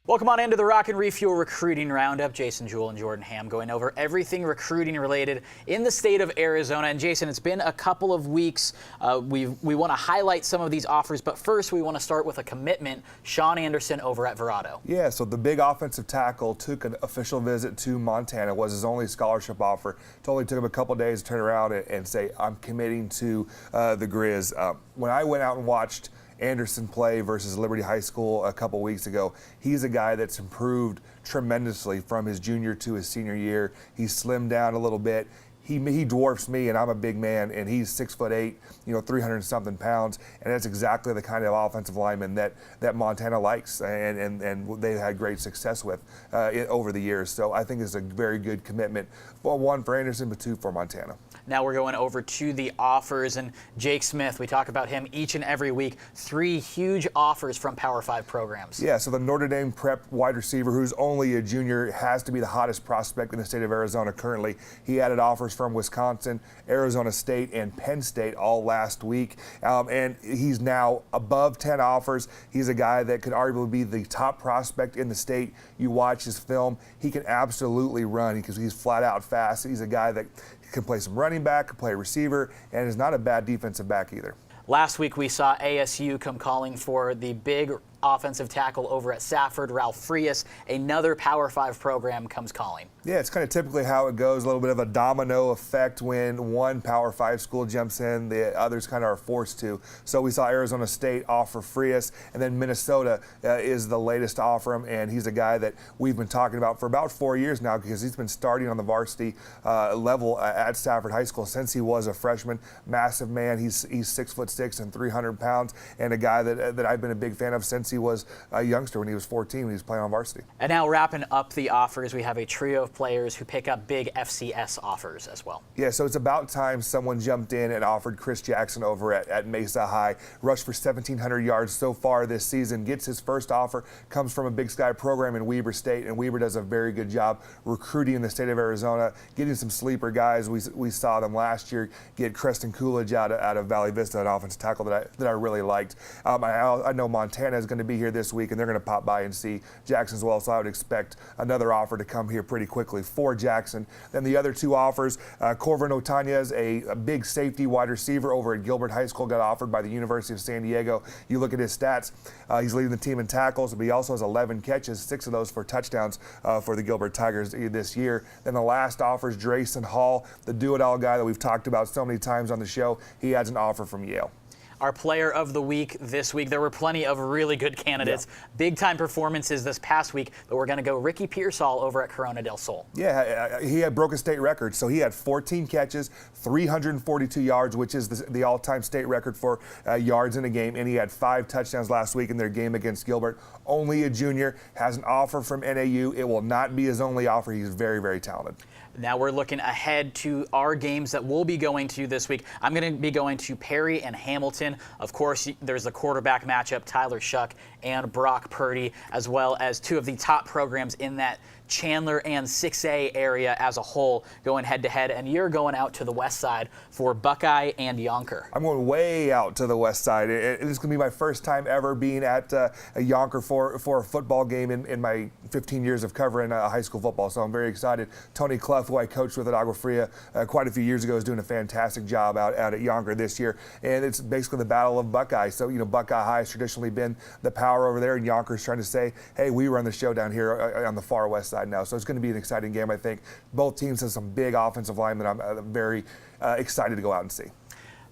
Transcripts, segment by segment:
Welcome on into the Rock and Refuel Recruiting Roundup. Jason Jewell and Jordan Ham going over everything recruiting related in the state of Arizona. And Jason, it's been a couple of weeks. We want to highlight some of these offers, but first we want to start with a commitment. Sean Anderson over at Verrado. Yeah, so the big offensive tackle took an official visit to Montana. It was his only scholarship offer. It only took him a couple days to turn around and say, I'm committing to the Grizz. When I went out and watched Anderson play versus Liberty High School a couple weeks ago, he's a guy that's improved tremendously from his junior to his senior year. He's slimmed down a little bit. He dwarfs me, and I'm a big man, and he's 6'8", 300-something pounds, and that's exactly the kind of offensive lineman that Montana likes, and they've had great success with over the years. So I think it's a very good commitment, well, one for Anderson, but two for Montana. Now we're going over to the offers, and Jake Smith, we talk about him each and every week. 3 huge offers from Power 5 programs. Yeah, so the Notre Dame prep wide receiver, who's only a junior, has to be the hottest prospect in the state of Arizona currently. He added offers from Wisconsin, Arizona State, and Penn State all last week. And he's now above 10 offers. He's a guy that could arguably be the top prospect in the state. You watch his film, he can absolutely run because he's flat out fast. He's a guy that can play some running back, can play receiver, and is not a bad defensive back either. Last week we saw ASU come calling for the big offensive tackle over at Safford, Ralph Frias. Another Power 5 program comes calling. Yeah, it's kind of typically how it goes, a little bit of a domino effect. When one Power 5 school jumps in, the others kind of are forced to. So we saw Arizona State offer Frias, and then Minnesota is the latest to offer him, and he's a guy that we've been talking about for about 4 years now because he's been starting on the varsity level at Safford High School since he was a freshman. Massive man. He's 6'6" and 300 pounds, and a guy that I've been a big fan of since he was a youngster when he was 14 when he was playing on varsity. And now wrapping up the offers, we have a trio of players who pick up big FCS offers as well. Yeah, so it's about time someone jumped in and offered Chris Jackson over at Mesa High. Rushed for 1,700 yards so far this season. Gets his first offer, comes from a Big Sky program in Weber State, and Weber does a very good job recruiting in the state of Arizona, getting some sleeper guys. We saw them last year get Creston Coolidge out of Valley Vista, an offensive tackle that I really liked. I know Montana is going to be here this week, and they're going to pop by and see Jackson as well, so I would expect another offer to come here pretty quickly for Jackson. Then the other 2 offers, Corvin Otanez, a big safety wide receiver over at Gilbert High School, got offered by the University of San Diego. You look at his stats, he's leading the team in tackles, but he also has 11 catches, 6 of those for touchdowns for the Gilbert Tigers this year. Then the last offer is Drayson Hall, the do-it-all guy that we've talked about so many times on the show. He has an offer from Yale. Our player of the week this week, there were plenty of really good candidates. Yeah. Big-time performances this past week, but we're going to go Ricky Pearsall over at Corona del Sol. Yeah, he had broke a state record. So he had 14 catches, 342 yards, which is the all-time state record for yards in a game, and he had 5 touchdowns last week in their game against Gilbert. Only a junior, has an offer from NAU. It will not be his only offer. He's very, very talented. Now we're looking ahead to our games that we'll be going to this week. I'm going to be going to Perry and Hamilton. Of course, there's the quarterback matchup, Tyler Shuck and Brock Purdy, as well as 2 of the top programs in that Chandler and 6A area as a whole going head-to-head, and you're going out to the west side for Buckeye and Yonker. I'm going way out to the west side. It is going to be my first time ever being at a Yonker for a football game in my 15 years of covering high school football, so I'm very excited. Tony Clough, who I coached with at Agua Fria quite a few years ago, is doing a fantastic job out at Yonker this year, and it's basically the battle of Buckeye. So, Buckeye High has traditionally been the power over there, and Yonker's trying to say, hey, we run the show down here on the far west side now. So it's going to be an exciting game, I think. Both teams have some big offensive linemen I'm very excited to go out and see.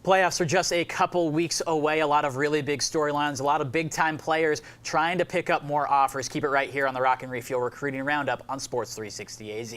Playoffs are just a couple weeks away. A lot of really big storylines, a lot of big-time players trying to pick up more offers. Keep it right here on the Rock and Refuel Recruiting Roundup on Sports 360 AZ.